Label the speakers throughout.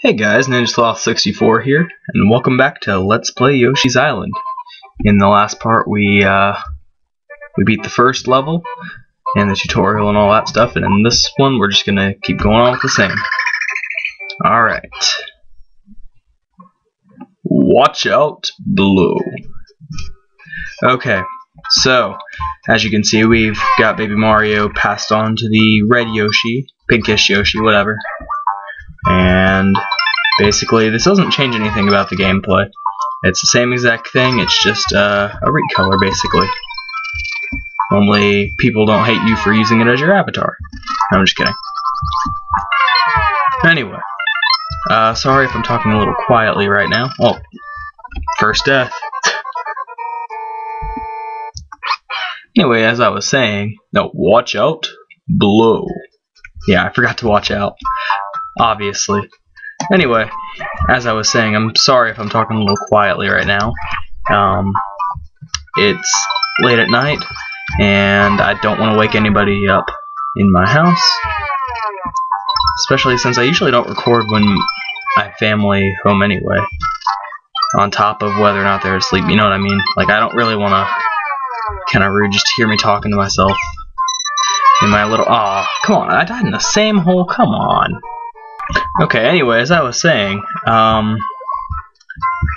Speaker 1: Hey guys, Ninja64 here, and welcome back to Let's Play Yoshi's Island. In the last part, we beat the first level, and the tutorial and all that stuff, and in this one, we're just gonna keep going on with the same. Alright. Watch out below. Okay, so, as you can see, we've got Baby Mario passed on to the red Yoshi, pinkish Yoshi, whatever. And basically, this doesn't change anything about the gameplay. It's the same exact thing, it's just a recolor, basically. Only people don't hate you for using it as your avatar. No, I'm just kidding. Anyway, sorry if I'm talking a little quietly right now. Oh, first death. Anyway, as I was saying, no, watch out below. Yeah, I forgot to watch out. Obviously. Anyway, as I was saying, I'm sorry if I'm talking a little quietly right now. It's late at night, and I don't want to wake anybody up in my house. Especially since I usually don't record when I have family home anyway. On top of whether or not they're asleep, you know what I mean? Like, I don't really want to kind of rude just to hear me talking to myself in my little... Aw, come on, I died in the same hole, come on. Okay, anyway, as I was saying,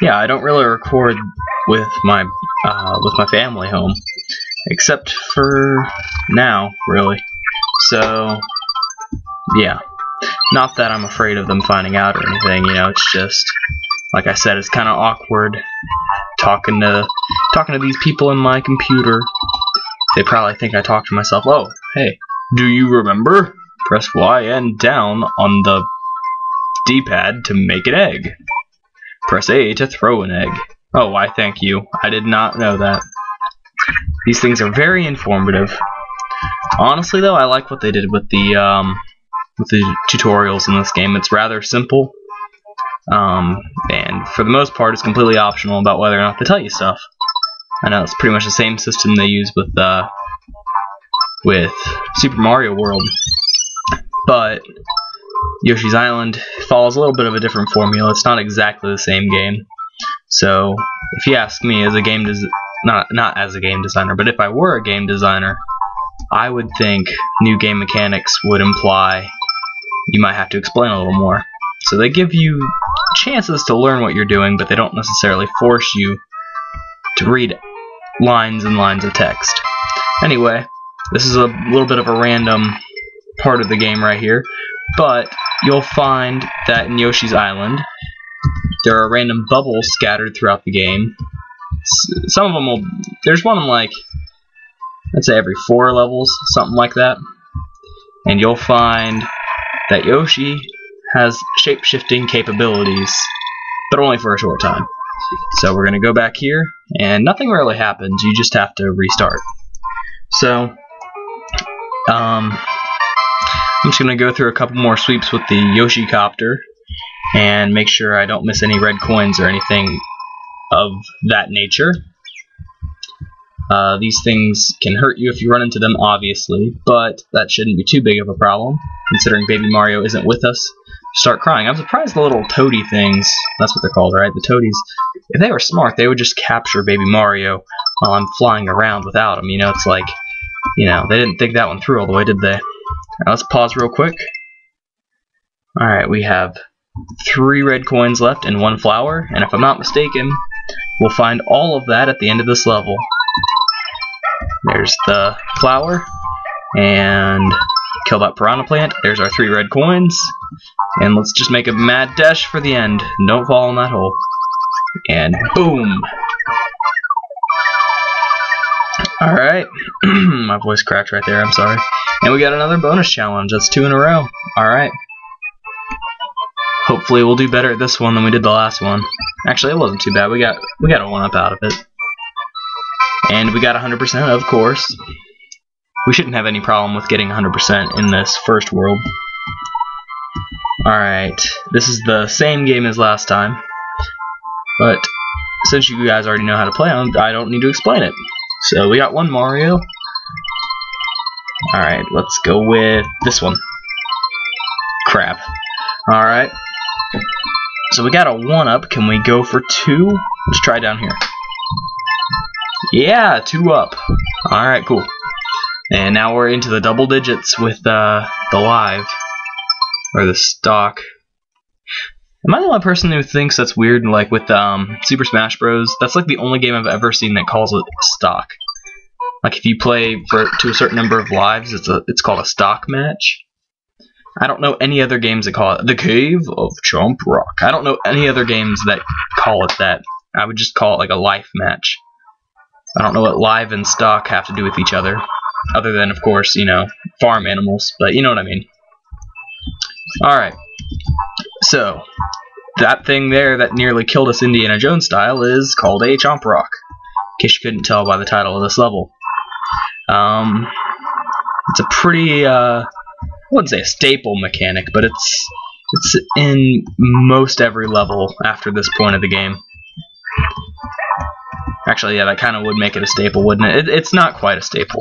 Speaker 1: yeah, I don't really record with my family home, except for now, really. So, yeah, not that I'm afraid of them finding out or anything. You know, it's just, like I said, it's kind of awkward talking to these people in my computer. They probably think I talk to myself. Oh, hey, do you remember? Press Y and down on the D-pad to make an egg. Press A to throw an egg. Oh, why thank you. I did not know that. These things are very informative. Honestly, though, I like what they did with the tutorials in this game. It's rather simple, and for the most part, it's completely optional about whether or not they tell you stuff. I know it's pretty much the same system they use with Super Mario World, but Yoshi's Island follows a little bit of a different formula. It's not exactly the same game. So, if you ask me, as a game not as a game designer, but if I were a game designer, I would think new game mechanics would imply you might have to explain a little more. So they give you chances to learn what you're doing, but they don't necessarily force you to read lines and lines of text. Anyway, this is a little bit of a random part of the game right here, but you'll find that in Yoshi's Island there are random bubbles scattered throughout the game. Some of them will... There's one in, like, let's say every 4 levels, something like that. And you'll find that Yoshi has shape-shifting capabilities, but only for a short time. So we're going to go back here, and nothing really happens. You just have to restart. So, I'm just going to go through a couple more sweeps with the Yoshi copter and make sure I don't miss any red coins or anything of that nature. These things can hurt you if you run into them, obviously, but that shouldn't be too big of a problem, considering Baby Mario isn't with us. Start crying. I'm surprised the little toady things, that's what they're called, right? The toadies, if they were smart, they would just capture Baby Mario while I'm flying around without him. You know, it's like, you know, they didn't think that one through all the way, did they? Alright, let's pause real quick. Alright, we have 3 red coins left and 1 flower, and if I'm not mistaken, we'll find all of that at the end of this level. There's the flower, and kill that piranha plant. There's our 3 red coins, and let's just make a mad dash for the end. Don't fall in that hole. And boom! Alright, my voice cracked right there, I'm sorry. And we got another bonus challenge, that's 2 in a row. Alright. Hopefully we'll do better at this one than we did the last one. Actually, it wasn't too bad, we got a 1-up out of it. And we got 100%, of course. We shouldn't have any problem with getting 100% in this first world. Alright, this is the same game as last time. But since you guys already know how to play on, I don't need to explain it. So we got 1 Mario. Alright, let's go with this one. Crap. Alright. So we got a 1-up. Can we go for 2? Let's try down here. Yeah, 2 up. Alright, cool. And now we're into the double digits with the live. Or the stock. Am I the only person who thinks that's weird? Like with Super Smash Bros. That's like the only game I've ever seen that calls it stock. Like if you play to a certain number of lives, it's called a stock match. I don't know any other games that call it the Cave of Chomp Rock. I don't know any other games that call it that. I would just call it like a life match. I don't know what live and stock have to do with each other. Other than, of course, you know, farm animals. But you know what I mean. Alright. So, that thing there that nearly killed us Indiana Jones style is called a Chomp Rock. In case you couldn't tell by the title of this level. It's a pretty, I wouldn't say a staple mechanic, but it's in most every level after this point of the game. Actually, yeah, that kind of would make it a staple, wouldn't it? It's not quite a staple.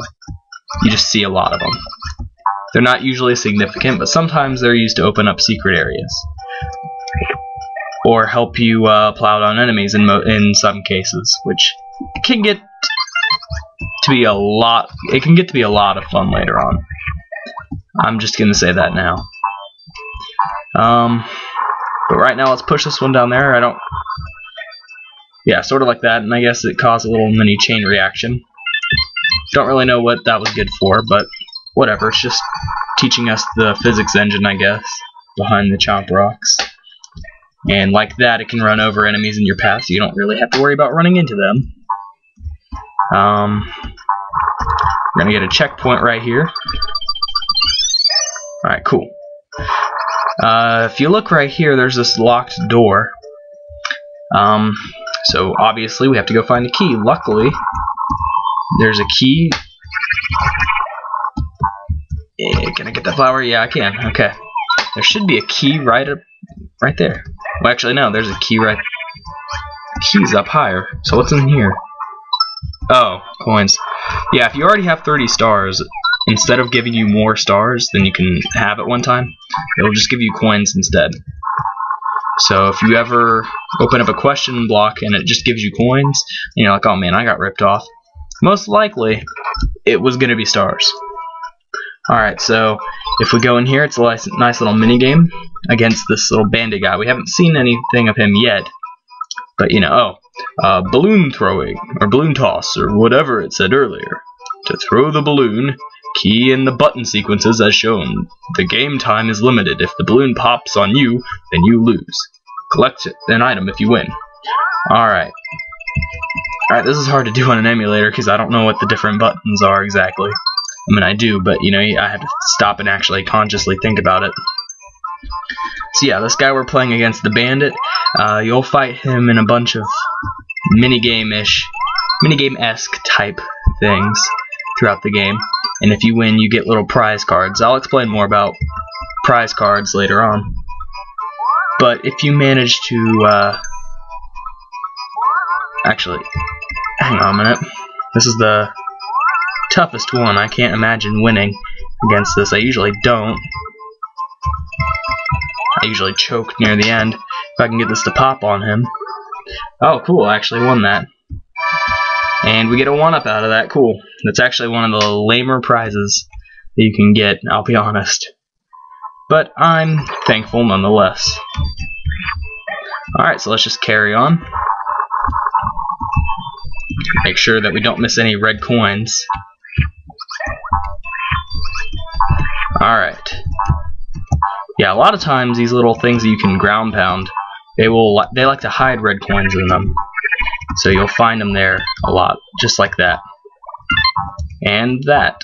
Speaker 1: You just see a lot of them. They're not usually significant, but sometimes they're used to open up secret areas. Or help you plow down enemies in some cases, which can get to be a lot. It can get to be a lot of fun later on. I'm just gonna say that now. But right now, let's push this one down there. Yeah, sort of like that, and I guess it caused a little mini chain reaction. Don't really know what that was good for, but whatever. It's just teaching us the physics engine, I guess, behind the Chomp Rocks. And like that, it can run over enemies in your path, so you don't really have to worry about running into them. We're gonna get a checkpoint right here. Alright, cool. If you look right here, there's this locked door. So obviously we have to go find a key. Luckily, there's a key. Can I get that flower? Yeah, I can. Okay. There should be a key right there. Well, actually, no. There's a key right. The key's up higher. So what's in here? Oh, coins. Yeah, if you already have 30 stars, instead of giving you more stars than you can have at one time, it'll just give you coins instead. So if you ever open up a question block and it just gives you coins, and you're like, oh man, I got ripped off, most likely it was going to be stars. Alright, so if we go in here, it's a nice little mini game against this little bandit guy. We haven't seen anything of him yet, but you know, balloon throwing, or balloon toss, or whatever it said earlier. To throw the balloon, key in the button sequences as shown. The game time is limited. If the balloon pops on you, then you lose. Collect an item if you win. Alright. Alright, this is hard to do on an emulator because I don't know what the different buttons are exactly. I mean, I do, but you know, I have to stop and actually consciously think about it. So yeah, this guy we're playing against, the bandit, you'll fight him in a bunch of minigame-esque type things throughout the game. And if you win, you get little prize cards. I'll explain more about prize cards later on. But if you manage to, actually, hang on a minute. This is the toughest one. I can't imagine winning against this. I usually don't. I usually choke near the end. If I can get this to pop on him. Oh, cool. I actually won that. And we get a 1-up out of that. Cool. That's actually one of the lamer prizes that you can get, I'll be honest. But I'm thankful nonetheless. Alright, so let's just carry on. Make sure that we don't miss any red coins. Alright. Yeah, a lot of times these little things that you can ground pound, they like to hide red coins in them. So you'll find them there a lot, just like that. And that.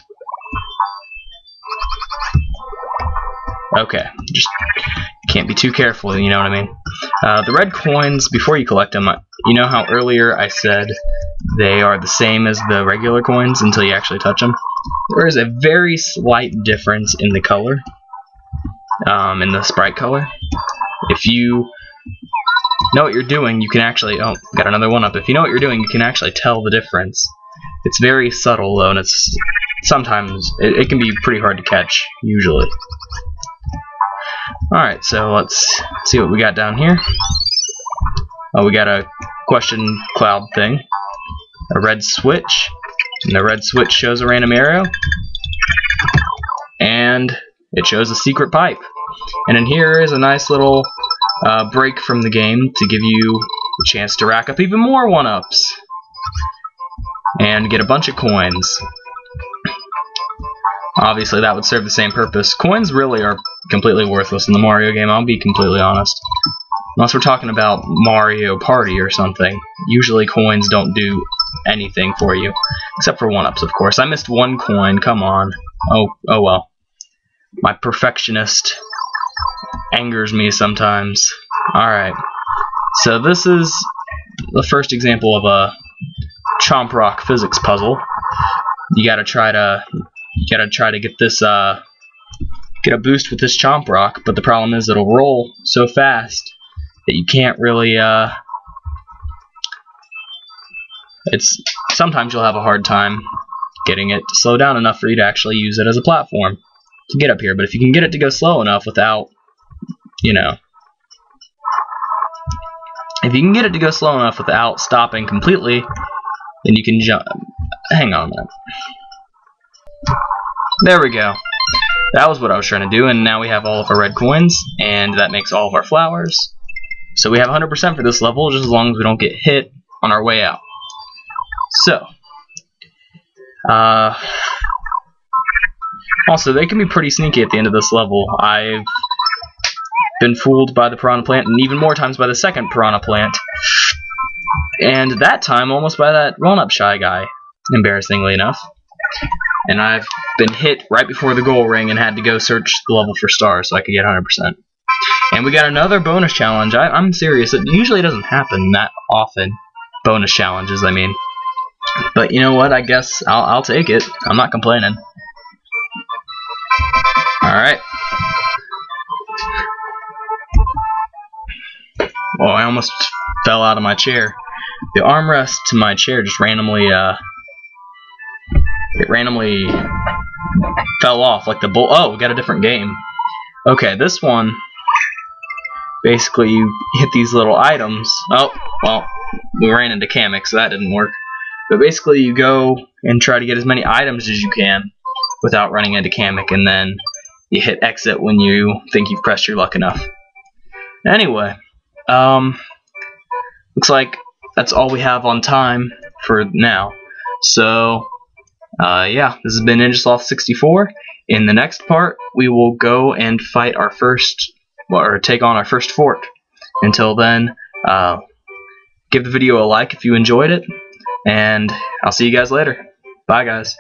Speaker 1: Okay, just can't be too careful, you know what I mean? The red coins, before you collect them, you know how earlier I said they are the same as the regular coins until you actually touch them? There is a very slight difference in the color, in the sprite color. If you know what you're doing, you can actually, oh, got another 1-up. If you know what you're doing, you can actually tell the difference. It's very subtle though, and it's sometimes it can be pretty hard to catch, usually. Alright, so let's see what we got down here. Oh, we got a question cloud thing. A red switch. And the red switch shows a random arrow. And it shows a secret pipe. And in here is a nice little break from the game to give you a chance to rack up even more 1-ups. And get a bunch of coins. Obviously that would serve the same purpose. Coins really are completely worthless in the Mario game, I'll be completely honest. Unless we're talking about Mario Party or something. Usually coins don't do anything for you. Except for 1-ups, of course. I missed 1 coin, come on. Oh well. My perfectionist angers me sometimes. Alright. So this is the first example of a Chomp Rock physics puzzle. You gotta try to get this get a boost with this Chomp Rock, but the problem is it'll roll so fast that you can't really sometimes you'll have a hard time getting it to slow down enough for you to actually use it as a platform to get up here. But if you can get it to go slow enough without, you know, if you can get it to go slow enough without stopping completely, then you can jump. Hang on a minute. There we go. That was what I was trying to do, and now we have all of our red coins, and that makes all of our flowers. So we have 100% for this level, just as long as we don't get hit on our way out. So, also, they can be pretty sneaky at the end of this level. I've been fooled by the piranha plant, and even more times by the second piranha plant. And that time, almost by that run-up shy guy, embarrassingly enough. And I've been hit right before the goal ring and had to go search the level for stars so I could get 100%. And we got another bonus challenge. I'm serious. It usually doesn't happen that often. Bonus challenges, I mean. But you know what? I guess I'll take it. I'm not complaining. Alright. Oh, I almost fell out of my chair. The armrest to my chair just randomly fell off like the bull. Oh, we got a different game. Okay, this one, basically you hit these little items. Oh, well, we ran into Kamek, so that didn't work. But basically you go and try to get as many items as you can without running into Kamek, and then you hit exit when you think you've pressed your luck enough. Anyway, looks like that's all we have on time for now. So, yeah, this has been NinjaSloth64. In the next part, we will go and fight our first, or take on our first fort. Until then, give the video a like if you enjoyed it, and I'll see you guys later. Bye, guys.